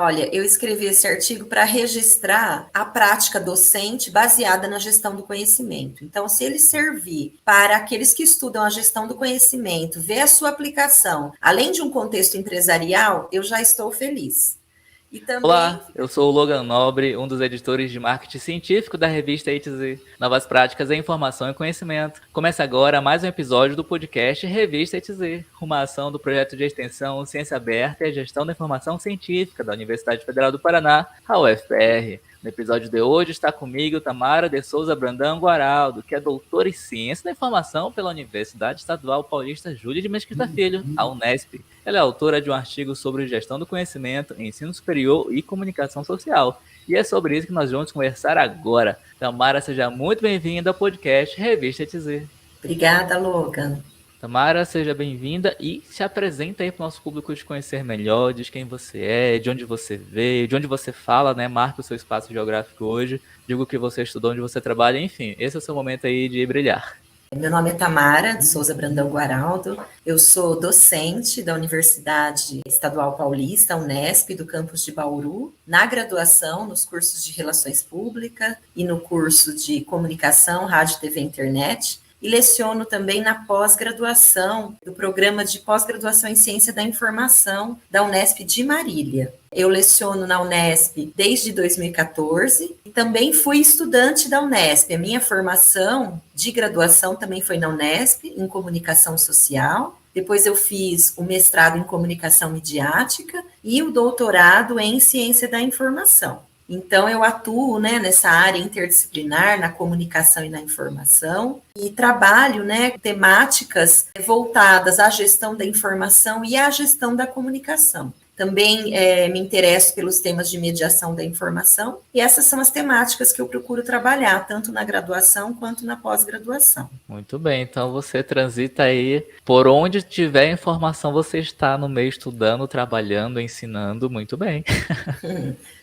Olha, eu escrevi esse artigo para registrar a prática docente baseada na gestão do conhecimento. Então, se ele servir para aqueles que estudam a gestão do conhecimento, ver a sua aplicação, além de um contexto empresarial, eu já estou feliz. E também. Olá, eu sou o Logan Nobre, um dos editores de marketing científico da revista ETZ, Novas Práticas em Informação e Conhecimento. Começa agora mais um episódio do podcast Revista ETZ, uma ação do projeto de extensão Ciência Aberta e Gestão da Informação Científica da Universidade Federal do Paraná, a UFPR. No episódio de hoje está comigo Tamara de Souza Brandão Guaraldo, que é doutora em Ciência da Informação pela Universidade Estadual Paulista Júlia de Mesquita Filho, a Unesp. Ela é autora de um artigo sobre gestão do conhecimento, ensino superior e comunicação social. E é sobre isso que nós vamos conversar agora. Tamara, seja muito bem-vinda ao podcast Revista ETZ. Obrigada, Logan. Tamara, seja bem-vinda e se apresenta aí para o nosso público te conhecer melhor, diz quem você é, de onde você veio, de onde você fala, né? Marca o seu espaço geográfico hoje, diga o que você estudou, onde você trabalha, enfim, esse é o seu momento aí de brilhar. Meu nome é Tamara de Souza Brandão Guaraldo, eu sou docente da Universidade Estadual Paulista, Unesp, do campus de Bauru, na graduação, nos cursos de Relações Públicas e no curso de Comunicação, Rádio, TV e Internet, e leciono também na pós-graduação do programa de pós-graduação em Ciência da Informação da Unesp de Marília. Eu leciono na Unesp desde 2014 e também fui estudante da Unesp. A minha formação de graduação também foi na Unesp, em Comunicação Social. Depois eu fiz o mestrado em Comunicação Midiática e o doutorado em Ciência da Informação. Então, eu atuo, né, nessa área interdisciplinar, na comunicação e na informação, e trabalho, né, temáticas voltadas à gestão da informação e à gestão da comunicação. Também me interesso pelos temas de mediação da informação, e essas são as temáticas que eu procuro trabalhar, tanto na graduação quanto na pós-graduação. Muito bem, então você transita aí, por onde tiver informação, você está no meio estudando, trabalhando, ensinando, muito bem.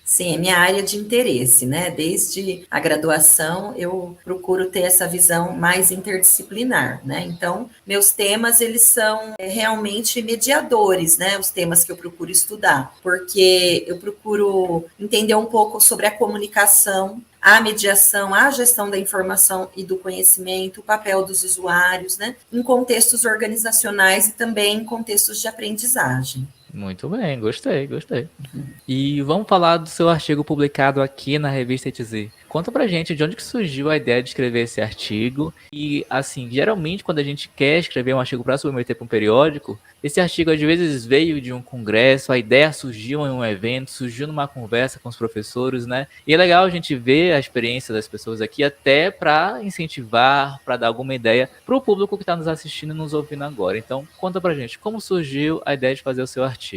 Sim, é minha área de interesse, né? Desde a graduação eu procuro ter essa visão mais interdisciplinar, né? Então, meus temas, eles são realmente mediadores, né? Os temas que eu procuro estudar, porque eu procuro entender um pouco sobre a comunicação, a mediação, a gestão da informação e do conhecimento, o papel dos usuários, né? Em contextos organizacionais e também em contextos de aprendizagem. Muito bem, gostei. E vamos falar do seu artigo publicado aqui na revista ETZ. Conta pra gente de onde que surgiu a ideia de escrever esse artigo. E, assim, geralmente quando a gente quer escrever um artigo para submeter para um periódico, esse artigo às vezes veio de um congresso, a ideia surgiu em um evento, surgiu numa conversa com os professores, né? E é legal a gente ver a experiência das pessoas aqui até para incentivar, para dar alguma ideia para o público que está nos assistindo e nos ouvindo agora. Então, conta pra gente como surgiu a ideia de fazer o seu artigo.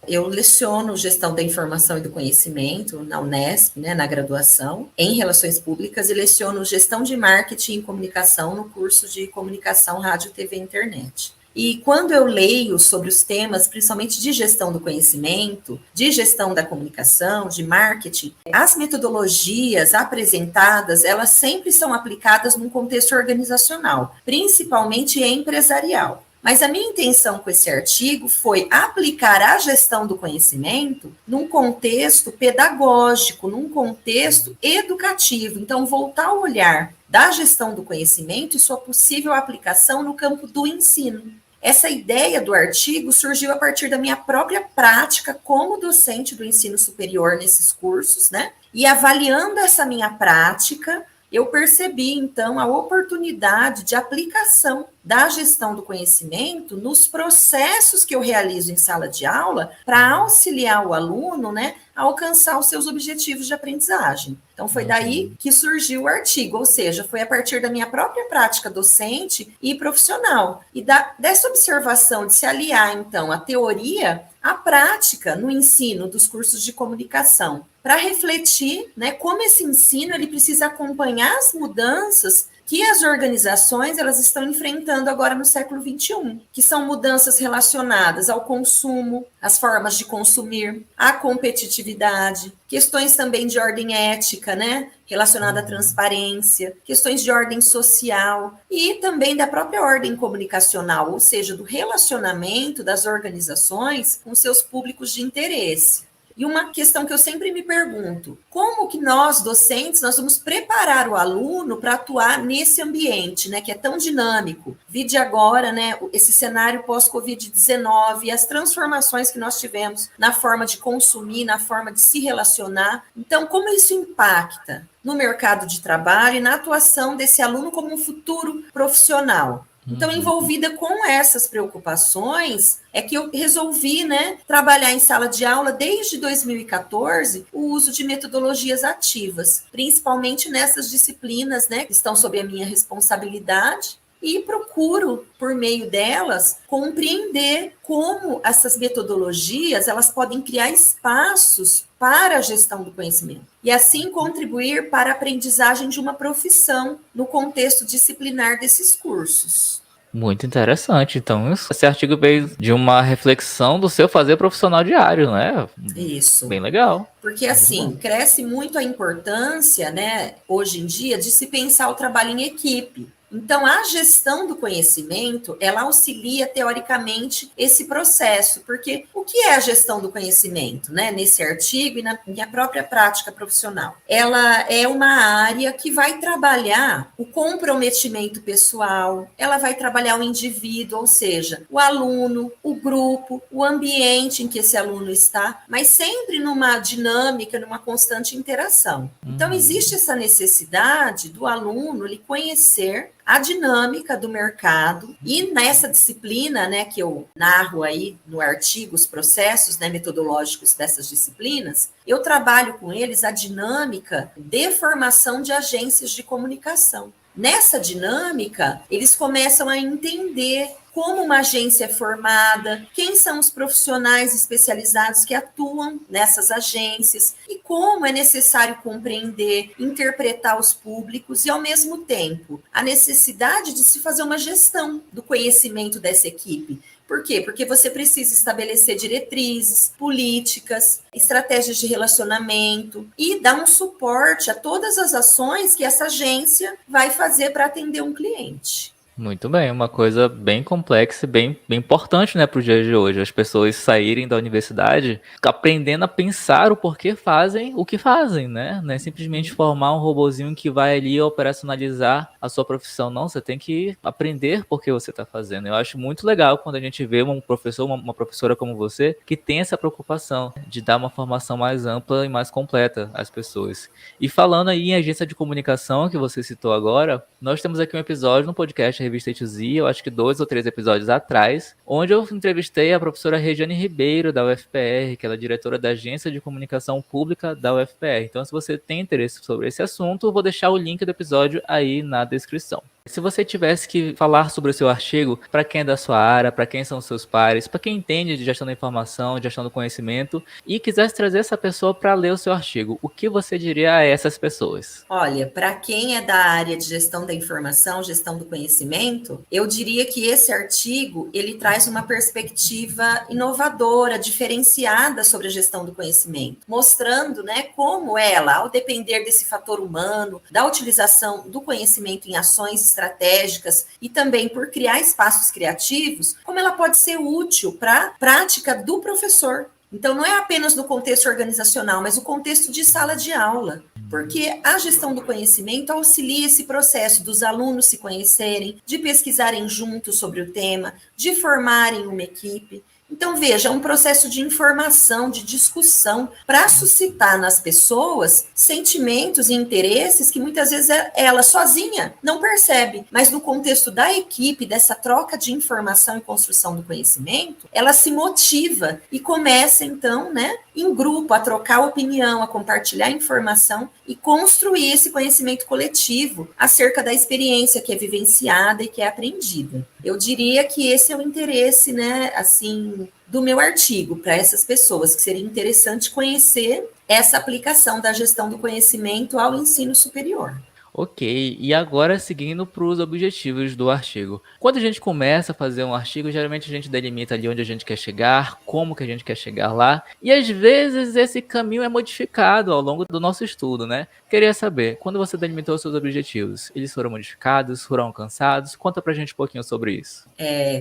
Eu leciono gestão da informação e do conhecimento na Unesp, né, na graduação, em relações públicas, e leciono gestão de marketing e comunicação no curso de comunicação, rádio, TV e internet. E quando eu leio sobre os temas, principalmente de gestão do conhecimento, de gestão da comunicação, de marketing, as metodologias apresentadas, elas sempre são aplicadas num contexto organizacional, principalmente empresarial. Mas a minha intenção com esse artigo foi aplicar a gestão do conhecimento num contexto pedagógico, num contexto educativo. Então, voltar ao olhar da gestão do conhecimento e sua possível aplicação no campo do ensino. Essa ideia do artigo surgiu a partir da minha própria prática como docente do ensino superior nesses cursos, né? E avaliando essa minha prática, eu percebi, então, a oportunidade de aplicação da gestão do conhecimento nos processos que eu realizo em sala de aula para auxiliar o aluno, né, a alcançar os seus objetivos de aprendizagem. Então, foi daí que surgiu o artigo, ou seja, foi a partir da minha própria prática docente e profissional. E dessa observação de se aliar, então, a teoria à prática no ensino dos cursos de comunicação, para refletir, né, como esse ensino ele precisa acompanhar as mudanças que as organizações elas estão enfrentando agora no século XXI, que são mudanças relacionadas ao consumo, às formas de consumir, à competitividade, questões também de ordem ética, né, relacionada à transparência, questões de ordem social e também da própria ordem comunicacional, ou seja, do relacionamento das organizações com seus públicos de interesse. E uma questão que eu sempre me pergunto, como que nós, docentes, nós vamos preparar o aluno para atuar nesse ambiente, né, que é tão dinâmico? Vide agora, né, esse cenário pós-Covid-19 e as transformações que nós tivemos na forma de consumir, na forma de se relacionar. Então, como isso impacta no mercado de trabalho e na atuação desse aluno como um futuro profissional? Então, envolvida com essas preocupações, é que eu resolvi, né, trabalhar em sala de aula desde 2014 o uso de metodologias ativas, principalmente nessas disciplinas, né, que estão sob a minha responsabilidade, e procuro, por meio delas, compreender como essas metodologias elas podem criar espaços para a gestão do conhecimento e assim contribuir para a aprendizagem de uma profissão no contexto disciplinar desses cursos. Muito interessante. Então, esse artigo veio de uma reflexão do seu fazer profissional diário, né? Isso. Bem legal. Porque, assim, cresce muito a importância, né, hoje em dia, de se pensar o trabalho em equipe. Então, a gestão do conhecimento, ela auxilia, teoricamente, esse processo, porque o que é a gestão do conhecimento, né, nesse artigo e na minha própria prática profissional? Ela é uma área que vai trabalhar o comprometimento pessoal, ela vai trabalhar o indivíduo, ou seja, o aluno, o grupo, o ambiente em que esse aluno está, mas sempre numa dinâmica, numa constante interação. Então, existe essa necessidade do aluno ele conhecer a dinâmica do mercado e nessa disciplina, né, que eu narro aí no artigo, os processos, né, metodológicos dessas disciplinas, eu trabalho com eles a dinâmica de formação de agências de comunicação. Nessa dinâmica, eles começam a entender como uma agência é formada, quem são os profissionais especializados que atuam nessas agências e como é necessário compreender, interpretar os públicos e, ao mesmo tempo, a necessidade de se fazer uma gestão do conhecimento dessa equipe. Por quê? Porque você precisa estabelecer diretrizes, políticas, estratégias de relacionamento e dar um suporte a todas as ações que essa agência vai fazer para atender um cliente. Muito bem, uma coisa bem complexa e bem importante, né, para o dia de hoje. As pessoas saírem da universidade aprendendo a pensar o porquê fazem o que fazem, né? Não é simplesmente formar um robozinho que vai ali operacionalizar a sua profissão. Não, você tem que aprender por que você está fazendo. Eu acho muito legal quando a gente vê um professor, uma professora como você, que tem essa preocupação de dar uma formação mais ampla e mais completa às pessoas. E falando aí em agência de comunicação, que você citou agora, nós temos aqui um episódio no podcast Revista E2Z, eu acho que 2 ou 3 episódios atrás, onde eu entrevistei a professora Regiane Ribeiro, da UFPR, que ela é diretora da Agência de Comunicação Pública da UFPR. Então, se você tem interesse sobre esse assunto, eu vou deixar o link do episódio aí na descrição. Se você tivesse que falar sobre o seu artigo, para quem é da sua área, para quem são os seus pares, para quem entende de gestão da informação, de gestão do conhecimento, e quisesse trazer essa pessoa para ler o seu artigo, o que você diria a essas pessoas? Olha, para quem é da área de gestão da informação, gestão do conhecimento, eu diria que esse artigo, ele traz uma perspectiva inovadora, diferenciada sobre a gestão do conhecimento, mostrando, né, como ela, ao depender desse fator humano, da utilização do conhecimento em ações estratégicas e também por criar espaços criativos, como ela pode ser útil para a prática do professor. Então, não é apenas no contexto organizacional, mas o contexto de sala de aula, porque a gestão do conhecimento auxilia esse processo dos alunos se conhecerem, de pesquisarem juntos sobre o tema, de formarem uma equipe. Então, veja, é um processo de informação, de discussão, para suscitar nas pessoas sentimentos e interesses que muitas vezes ela sozinha não percebe, mas no contexto da equipe, dessa troca de informação e construção do conhecimento, ela se motiva e começa, então, né, em grupo, a trocar opinião, a compartilhar informação e construir esse conhecimento coletivo acerca da experiência que é vivenciada e que é aprendida. Eu diria que esse é o interesse, né, assim, do meu artigo para essas pessoas, que seria interessante conhecer essa aplicação da gestão do conhecimento ao ensino superior. Ok, e agora seguindo para os objetivos do artigo. Quando a gente começa a fazer um artigo, geralmente a gente delimita ali onde a gente quer chegar, como que a gente quer chegar lá, e às vezes esse caminho é modificado ao longo do nosso estudo, né? Queria saber, quando você delimitou os seus objetivos, eles foram modificados, foram alcançados? Conta pra gente um pouquinho sobre isso.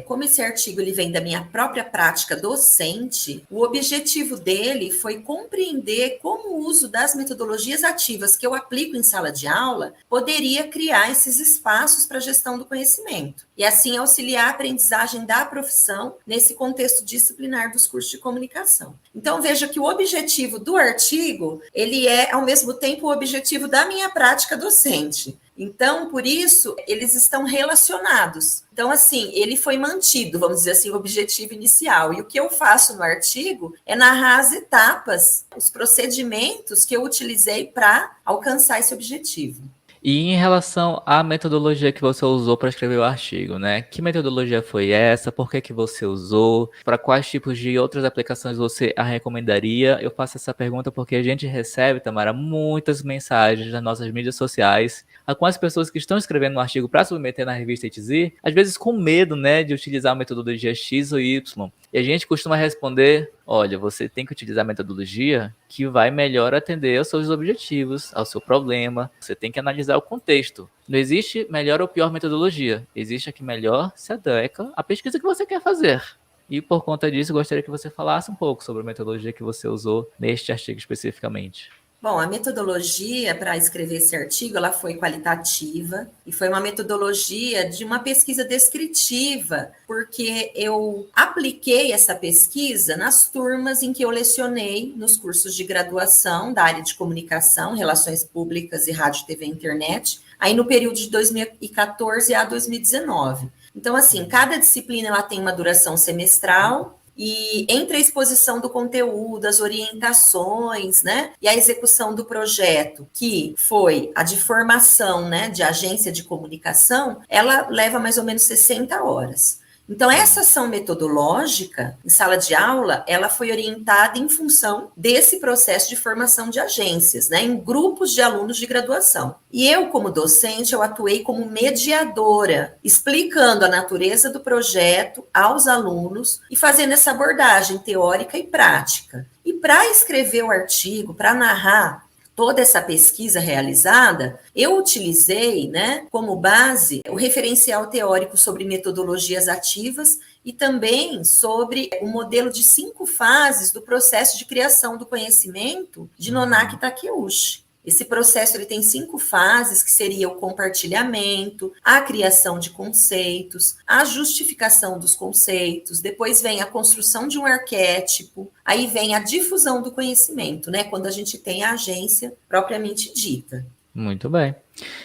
Como esse artigo ele vem da minha própria prática docente, o objetivo dele foi compreender como o uso das metodologias ativas que eu aplico em sala de aula poderia criar esses espaços para a gestão do conhecimento e assim auxiliar a aprendizagem da profissão nesse contexto disciplinar dos cursos de comunicação. Então veja que o objetivo do artigo, ele é ao mesmo tempo o objetivo da minha prática docente. Então, por isso, eles estão relacionados. Então, assim, ele foi mantido, vamos dizer assim, o objetivo inicial. E o que eu faço no artigo é narrar as etapas, os procedimentos que eu utilizei para alcançar esse objetivo. E em relação à metodologia que você usou para escrever o artigo, né? Que metodologia foi essa? Por que que você usou? Para quais tipos de outras aplicações você a recomendaria? Eu faço essa pergunta porque a gente recebe, Tamara, muitas mensagens nas nossas mídias sociais com as pessoas que estão escrevendo um artigo para submeter na revista ETZ, às vezes com medo, né, de utilizar a metodologia X ou Y. E a gente costuma responder: olha, você tem que utilizar a metodologia que vai melhor atender aos seus objetivos, ao seu problema. Você tem que analisar o contexto. Não existe melhor ou pior metodologia. Existe a que melhor se adequa à pesquisa que você quer fazer. E por conta disso, eu gostaria que você falasse um pouco sobre a metodologia que você usou neste artigo especificamente. Bom, a metodologia para escrever esse artigo, ela foi qualitativa e foi uma metodologia de uma pesquisa descritiva, porque eu apliquei essa pesquisa nas turmas em que eu lecionei nos cursos de graduação da área de comunicação, relações públicas e rádio, TV e internet, aí no período de 2014 a 2019. Então, assim, cada disciplina ela tem uma duração semestral, e entre a exposição do conteúdo, as orientações, né, e a execução do projeto, que foi a de formação, né, de agência de comunicação, ela leva mais ou menos 60 horas. Então, essa ação metodológica, em sala de aula, ela foi orientada em função desse processo de formação de agências, né, em grupos de alunos de graduação. E eu, como docente, eu atuei como mediadora, explicando a natureza do projeto aos alunos e fazendo essa abordagem teórica e prática. E para escrever o artigo, para narrar toda essa pesquisa realizada, eu utilizei, né, como base o referencial teórico sobre metodologias ativas e também sobre o modelo de 5 fases do processo de criação do conhecimento de Nonaki Takeuchi. Esse processo ele tem 5 fases, que seria o compartilhamento, a criação de conceitos, a justificação dos conceitos, depois vem a construção de um arquétipo, aí vem a difusão do conhecimento, né? Quando a gente tem a agência propriamente dita. Muito bem.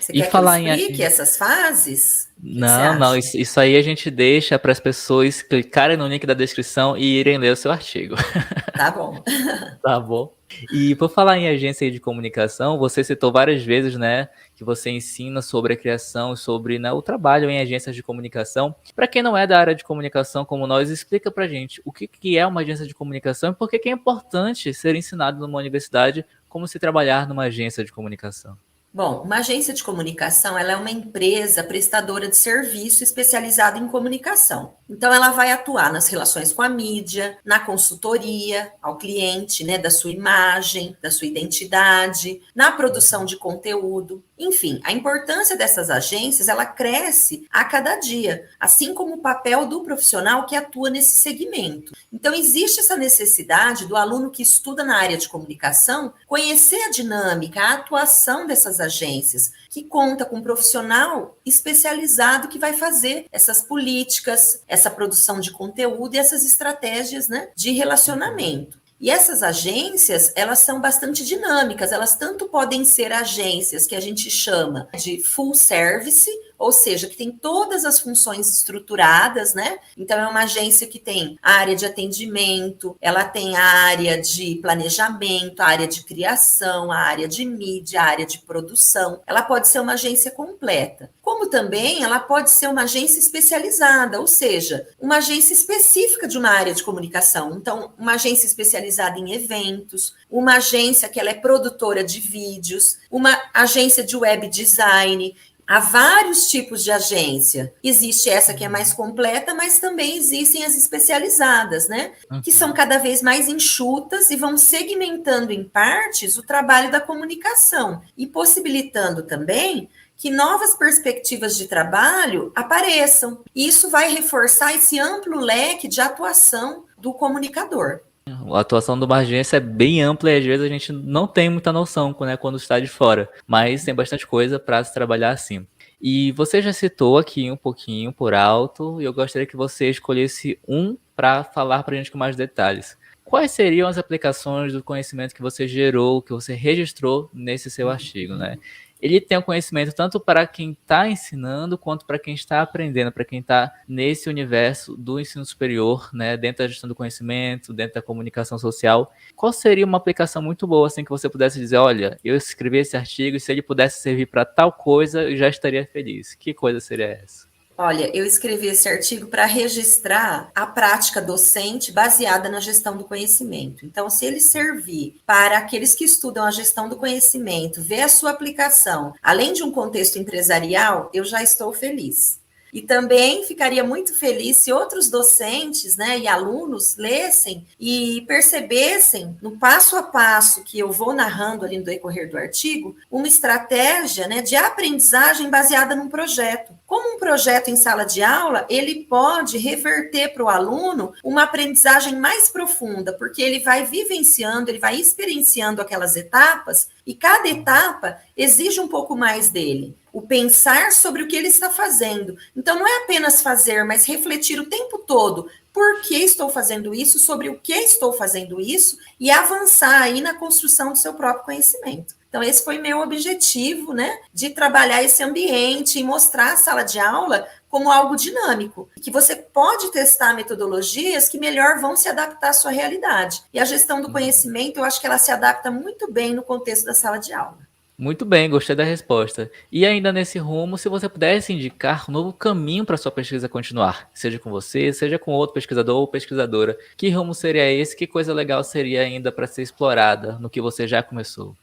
Você E quer que eu falar explique essas fases? O que você Não, acha? isso aí a gente deixa para as pessoas clicarem no link da descrição e irem ler o seu artigo. Tá bom. Tá bom. E por falar em agência de comunicação, você citou várias vezes, né, que você ensina sobre a criação, sobre, né, o trabalho em agências de comunicação. Para quem não é da área de comunicação como nós, explica pra gente o que é uma agência de comunicação e por que é importante ser ensinado numa universidade como se trabalhar numa agência de comunicação. Bom, uma agência de comunicação, ela é uma empresa prestadora de serviço especializada em comunicação. Então, ela vai atuar nas relações com a mídia, na consultoria ao cliente, né, da sua imagem, da sua identidade, na produção de conteúdo. Enfim, a importância dessas agências, ela cresce a cada dia, assim como o papel do profissional que atua nesse segmento. Então, existe essa necessidade do aluno que estuda na área de comunicação conhecer a dinâmica, a atuação dessas agências, que conta com um profissional especializado que vai fazer essas políticas, essa produção de conteúdo e essas estratégias, né, de relacionamento. E essas agências, elas são bastante dinâmicas, elas tanto podem ser agências que a gente chama de full service, ou seja, que tem todas as funções estruturadas, né? Então, é uma agência que tem a área de atendimento, ela tem a área de planejamento, a área de criação, a área de mídia, a área de produção. Ela pode ser uma agência completa. Como também ela pode ser uma agência especializada, ou seja, uma agência específica de uma área de comunicação. Então, uma agência especializada em eventos, uma agência que ela é produtora de vídeos, uma agência de web design. Há vários tipos de agência. Existe essa que é mais completa, mas também existem as especializadas, né? Que são cada vez mais enxutas e vão segmentando em partes o trabalho da comunicação e possibilitando também que novas perspectivas de trabalho apareçam. Isso vai reforçar esse amplo leque de atuação do comunicador. A atuação de uma agência é bem ampla e às vezes a gente não tem muita noção, né, quando está de fora, mas tem bastante coisa para se trabalhar assim. E você já citou aqui um pouquinho por alto, e eu gostaria que você escolhesse um para falar para a gente com mais detalhes. Quais seriam as aplicações do conhecimento que você gerou, que você registrou nesse seu artigo, né? Ele tem um conhecimento tanto para quem está ensinando, quanto para quem está aprendendo, para quem está nesse universo do ensino superior, né, dentro da gestão do conhecimento, dentro da comunicação social. Qual seria uma aplicação muito boa, assim, que você pudesse dizer, olha, eu escrevi esse artigo e se ele pudesse servir para tal coisa, eu já estaria feliz. Que coisa seria essa? Olha, eu escrevi esse artigo para registrar a prática docente baseada na gestão do conhecimento. Então, se ele servir para aqueles que estudam a gestão do conhecimento, ver a sua aplicação, além de um contexto empresarial, eu já estou feliz. E também ficaria muito feliz se outros docentes, né, e alunos lessem e percebessem, no passo a passo que eu vou narrando ali no decorrer do artigo, uma estratégia, né, de aprendizagem baseada num projeto. Como um projeto em sala de aula, ele pode reverter para o aluno uma aprendizagem mais profunda, porque ele vai vivenciando, ele vai experienciando aquelas etapas, e cada etapa exige um pouco mais dele. O pensar sobre o que ele está fazendo. Então, não é apenas fazer, mas refletir o tempo todo. Por que estou fazendo isso? Sobre o que estou fazendo isso? E avançar aí na construção do seu próprio conhecimento. Então, esse foi meu objetivo, né? De trabalhar esse ambiente e mostrar a sala de aula como algo dinâmico, que você pode testar metodologias que melhor vão se adaptar à sua realidade. E a gestão do conhecimento, eu acho que ela se adapta muito bem no contexto da sala de aula. Muito bem, gostei da resposta. E ainda nesse rumo, se você pudesse indicar um novo caminho para sua pesquisa continuar, seja com você, seja com outro pesquisador ou pesquisadora, que rumo seria esse? Que coisa legal seria ainda para ser explorada no que você já começou?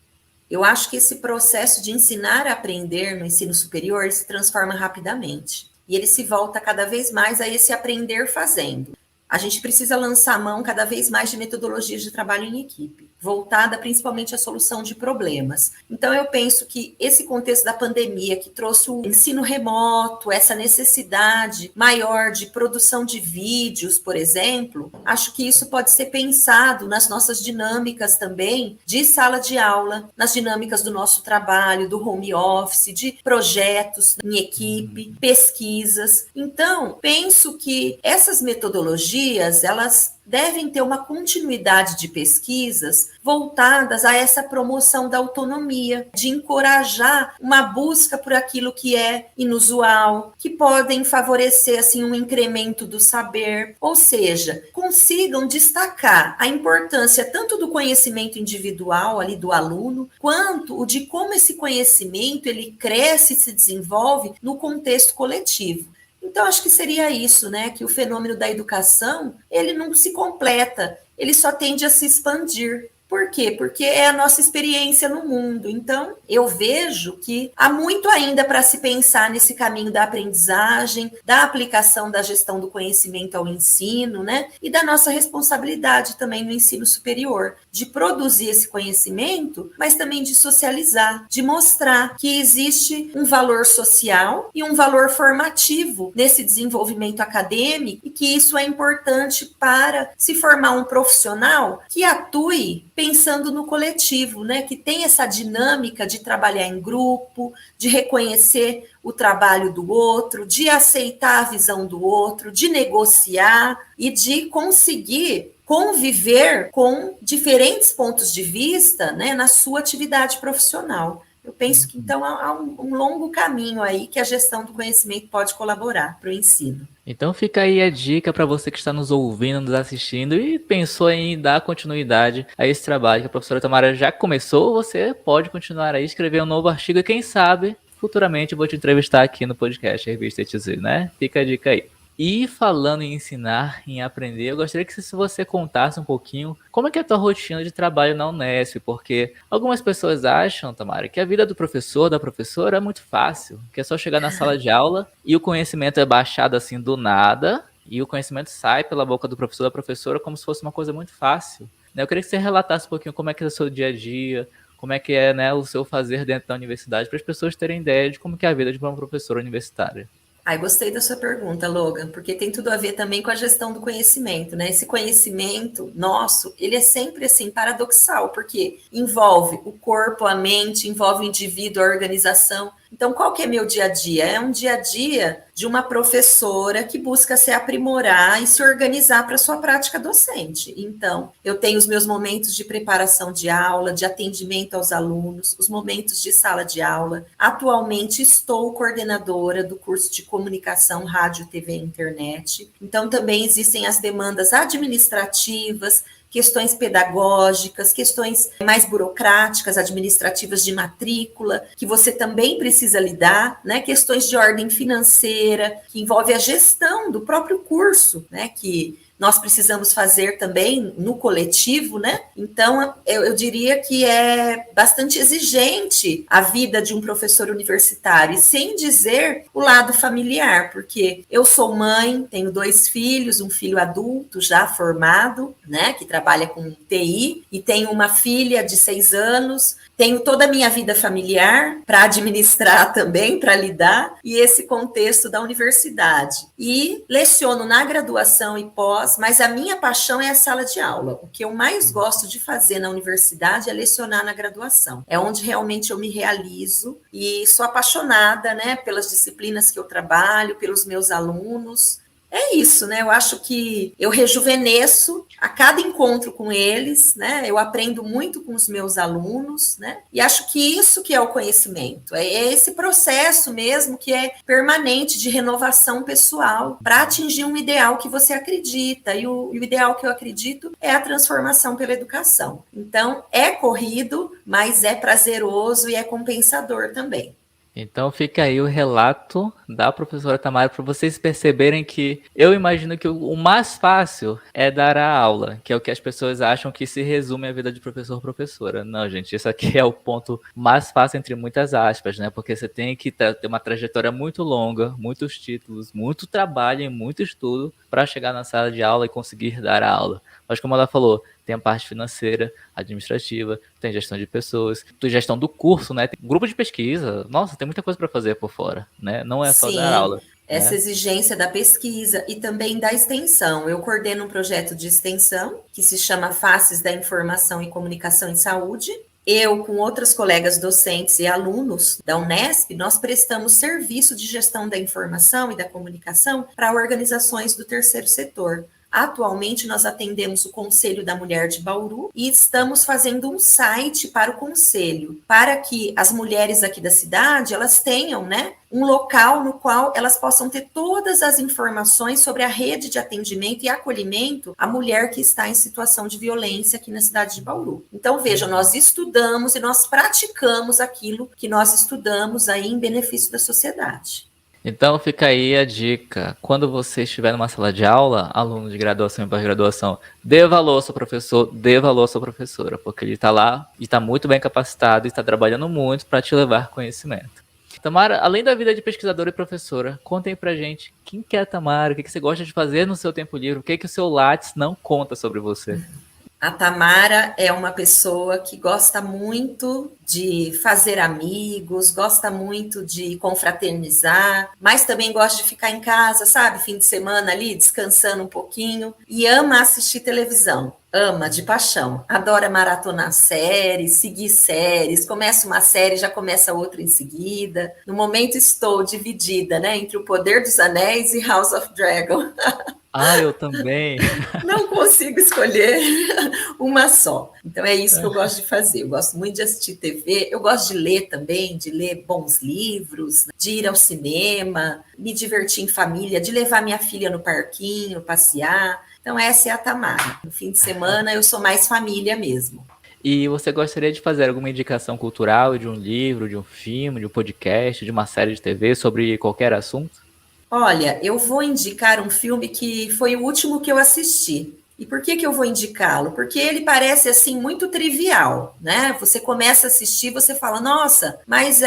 Eu acho que esse processo de ensinar a aprender no ensino superior se transforma rapidamente. E ele se volta cada vez mais a esse aprender fazendo. A gente precisa lançar mão cada vez mais de metodologias de trabalho em equipe, voltada principalmente à solução de problemas. Então, eu penso que esse contexto da pandemia, que trouxe o ensino remoto, essa necessidade maior de produção de vídeos, por exemplo, acho que isso pode ser pensado nas nossas dinâmicas também de sala de aula, nas dinâmicas do nosso trabalho, do home office, de projetos em equipe, pesquisas. Então, penso que essas metodologias, elas devem ter uma continuidade de pesquisas voltadas a essa promoção da autonomia, de encorajar uma busca por aquilo que é inusual, que podem favorecer assim um incremento do saber, ou seja, consigam destacar a importância tanto do conhecimento individual ali do aluno, quanto o de como esse conhecimento ele cresce e se desenvolve no contexto coletivo. Então, acho que seria isso, né? Que o fenômeno da educação, ele não se completa, ele só tende a se expandir. Por quê? Porque é a nossa experiência no mundo. Então, eu vejo que há muito ainda para se pensar nesse caminho da aprendizagem, da aplicação da gestão do conhecimento ao ensino, né? E da nossa responsabilidade também no ensino superior, de produzir esse conhecimento, mas também de socializar, de mostrar que existe um valor social e um valor formativo nesse desenvolvimento acadêmico e que isso é importante para se formar um profissional que atue pensando no coletivo, né? Que tem essa dinâmica de trabalhar em grupo, de reconhecer o trabalho do outro, de aceitar a visão do outro, de negociar e de conseguir conviver com diferentes pontos de vista, né, na sua atividade profissional. Eu penso que, então, há um longo caminho aí que a gestão do conhecimento pode colaborar para o ensino. Então fica aí a dica para você que está nos ouvindo, nos assistindo e pensou em dar continuidade a esse trabalho que a professora Tamara já começou, você pode continuar aí, escrever um novo artigo e quem sabe, futuramente eu vou te entrevistar aqui no podcast Revista ETZ, né? Fica a dica aí. E falando em ensinar, em aprender, eu gostaria que se você contasse um pouquinho como é que é a tua rotina de trabalho na Unesp, porque algumas pessoas acham, Tamara, que a vida do professor, da professora é muito fácil, que é só chegar na sala de aula e o conhecimento é baixado assim do nada, e o conhecimento sai pela boca do professor, da professora, como se fosse uma coisa muito fácil. Né? Eu queria que você relatasse um pouquinho como é que é o seu dia a dia, como é que é, né, o seu fazer dentro da universidade, para as pessoas terem ideia de como que é a vida de uma professora universitária. Gostei da sua pergunta, Logan, porque tem tudo a ver também com a gestão do conhecimento, né? Esse conhecimento nosso, ele é sempre assim paradoxal, porque envolve o corpo, a mente, envolve o indivíduo, a organização. Então, qual que é meu dia a dia? É um dia a dia de uma professora que busca se aprimorar e se organizar para a sua prática docente. Então, eu tenho os meus momentos de preparação de aula, de atendimento aos alunos, os momentos de sala de aula. Atualmente, estou coordenadora do curso de comunicação, rádio, TV e internet. Então, também existem as demandas administrativas, questões pedagógicas, questões mais burocráticas, administrativas de matrícula, que você também precisa lidar, né? Questões de ordem financeira, que envolve a gestão do próprio curso, né? Que nós precisamos fazer também no coletivo, né? Então, eu diria que é bastante exigente a vida de um professor universitário, e sem dizer o lado familiar, porque eu sou mãe, tenho 2 filhos, um filho adulto já formado, né? Que trabalha com TI, e tenho uma filha de 6 anos, tenho toda a minha vida familiar para administrar também, para lidar, e esse contexto da universidade. E leciono na graduação e pós, mas a minha paixão é a sala de aula. O que eu mais gosto de fazer na universidade é lecionar na graduação. É onde realmente eu me realizo e sou apaixonada, né, pelas disciplinas que eu trabalho, pelos meus alunos. É isso, né? Eu acho que eu rejuvenesço a cada encontro com eles, né? Eu aprendo muito com os meus alunos, né? E acho que isso que é o conhecimento, é esse processo mesmo que é permanente de renovação pessoal para atingir um ideal que você acredita. E o ideal que eu acredito é a transformação pela educação. Então, é corrido, mas é prazeroso e é compensador também. Então fica aí o relato da professora Tamara para vocês perceberem que eu imagino que o mais fácil é dar a aula, que é o que as pessoas acham que se resume a vida de professor-professora. Não, gente, isso aqui é o ponto mais fácil entre muitas aspas, né? Porque você tem que ter uma trajetória muito longa, muitos títulos, muito trabalho e muito estudo para chegar na sala de aula e conseguir dar a aula. Mas como ela falou, tem a parte financeira, administrativa, tem gestão de pessoas, tem gestão do curso, né? Tem grupo de pesquisa. Nossa, tem muita coisa para fazer por fora, né? Não é só dar Sim, aula, essa né? exigência da pesquisa e também da extensão. Eu coordeno um projeto de extensão que se chama Faces da Informação e Comunicação em Saúde. Eu, com outras colegas docentes e alunos da Unesp, nós prestamos serviço de gestão da informação e da comunicação para organizações do terceiro setor. Atualmente, nós atendemos o Conselho da Mulher de Bauru e estamos fazendo um site para o Conselho, para que as mulheres aqui da cidade, elas tenham, né, um local no qual elas possam ter todas as informações sobre a rede de atendimento e acolhimento à mulher que está em situação de violência aqui na cidade de Bauru. Então, veja, nós estudamos e nós praticamos aquilo que nós estudamos aí em benefício da sociedade. Então fica aí a dica. Quando você estiver numa sala de aula, aluno de graduação e pós-graduação, dê valor ao seu professor, dê valor à sua professora, porque ele está lá e está muito bem capacitado e está trabalhando muito para te levar conhecimento. Tamara, além da vida de pesquisadora e professora, conta aí pra gente quem que é a Tamara, o que você gosta de fazer no seu tempo livre, o que o seu Lattes não conta sobre você. A Tamara é uma pessoa que gosta muito de fazer amigos, gosta muito de confraternizar, mas também gosta de ficar em casa, sabe? Fim de semana ali, descansando um pouquinho, e ama assistir televisão. Ama, de paixão. Adora maratonar séries, seguir séries. Começa uma série, já começa outra em seguida. No momento estou dividida, né, entre O Poder dos Anéis e House of Dragon. Ah, eu também. Não consigo escolher uma só. Então é isso que eu gosto de fazer. Eu gosto muito de assistir TV. Eu gosto de ler também, de ler bons livros, de ir ao cinema, me divertir em família, de levar minha filha no parquinho, passear. Então essa é a Tamara. No fim de semana eu sou mais família mesmo. E você gostaria de fazer alguma indicação cultural de um livro, de um filme, de um podcast, de uma série de TV sobre qualquer assunto? Olha, eu vou indicar um filme que foi o último que eu assisti. E por que eu vou indicá-lo? Porque ele parece assim muito trivial, né? Você começa a assistir, você fala, nossa, mas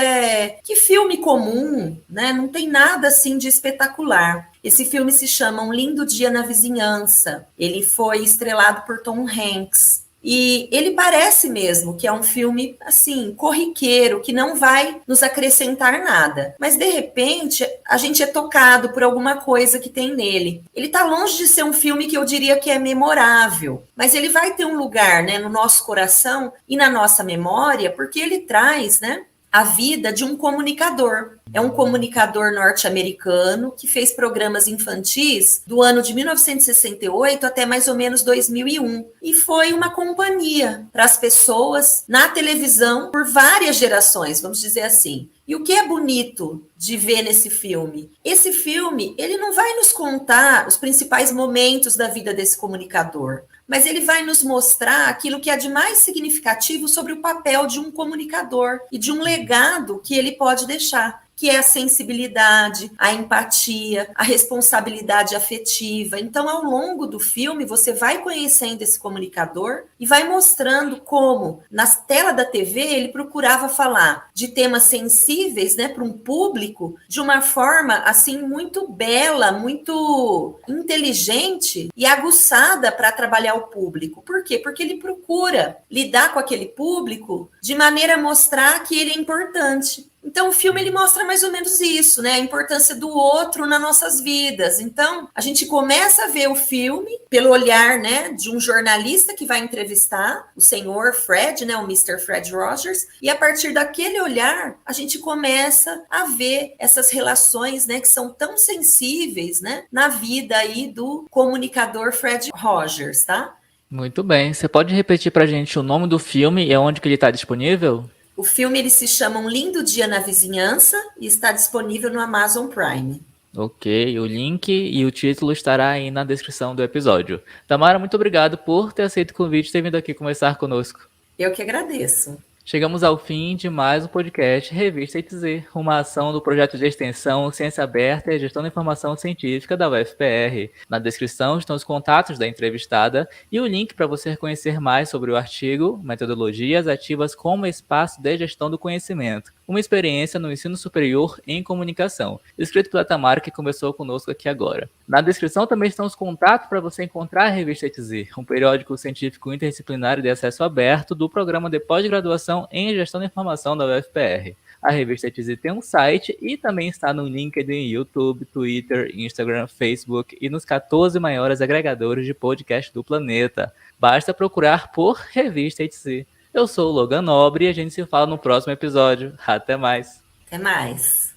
que filme comum, né? Não tem nada assim de espetacular. Esse filme se chama Um Lindo Dia na Vizinhança. Ele foi estrelado por Tom Hanks. E ele parece mesmo que é um filme, assim, corriqueiro, que não vai nos acrescentar nada. Mas, de repente, a gente é tocado por alguma coisa que tem nele. Ele está longe de ser um filme que eu diria que é memorável, mas ele vai ter um lugar, né, no nosso coração e na nossa memória, porque ele traz, né, a vida de um comunicador. É um comunicador norte-americano que fez programas infantis do ano de 1968 até mais ou menos 2001. E foi uma companhia para as pessoas na televisão por várias gerações, vamos dizer assim. E o que é bonito de ver nesse filme? Esse filme, ele não vai nos contar os principais momentos da vida desse comunicador, mas ele vai nos mostrar aquilo que é de mais significativo sobre o papel de um comunicador e de um legado que ele pode deixar, que é a sensibilidade, a empatia, a responsabilidade afetiva. Então, ao longo do filme, você vai conhecendo esse comunicador e vai mostrando como, na tela da TV, ele procurava falar de temas sensíveis, né, para um público, de uma forma, assim, muito bela, muito inteligente e aguçada para trabalhar o público. Por quê? Porque ele procura lidar com aquele público de maneira a mostrar que ele é importante. Então, o filme ele mostra mais ou menos isso, né? A importância do outro nas nossas vidas. Então, a gente começa a ver o filme pelo olhar, né, de um jornalista que vai entrevistar o senhor Fred, né, o Mr. Fred Rogers, e a partir daquele olhar, a gente começa a ver essas relações, né, que são tão sensíveis, né, na vida aí do comunicador Fred Rogers, tá? Muito bem. Você pode repetir pra gente o nome do filme e onde que ele está disponível? O filme ele se chama Um Lindo Dia na Vizinhança e está disponível no Amazon Prime. Ok, o link e o título estará aí na descrição do episódio. Tamara, muito obrigado por ter aceito o convite e ter vindo aqui conversar conosco. Eu que agradeço. Chegamos ao fim de mais um podcast Revista ETZ, uma ação do projeto de extensão Ciência Aberta e Gestão da Informação Científica da UFPR. Na descrição estão os contatos da entrevistada e o link para você conhecer mais sobre o artigo Metodologias Ativas como Espaço de Gestão do Conhecimento, uma experiência no ensino superior em comunicação, escrito pela Tamara, que conversou conosco aqui agora. Na descrição também estão os contatos para você encontrar a Revista ETZ, um periódico científico interdisciplinar de acesso aberto do programa de pós-graduação em Gestão da Informação da UFPR. A Revista ETZ tem um site e também está no LinkedIn, YouTube, Twitter, Instagram, Facebook e nos 14 maiores agregadores de podcast do planeta. Basta procurar por Revista ETZ. Eu sou o Logan Nobre e a gente se fala no próximo episódio. Até mais! Até mais!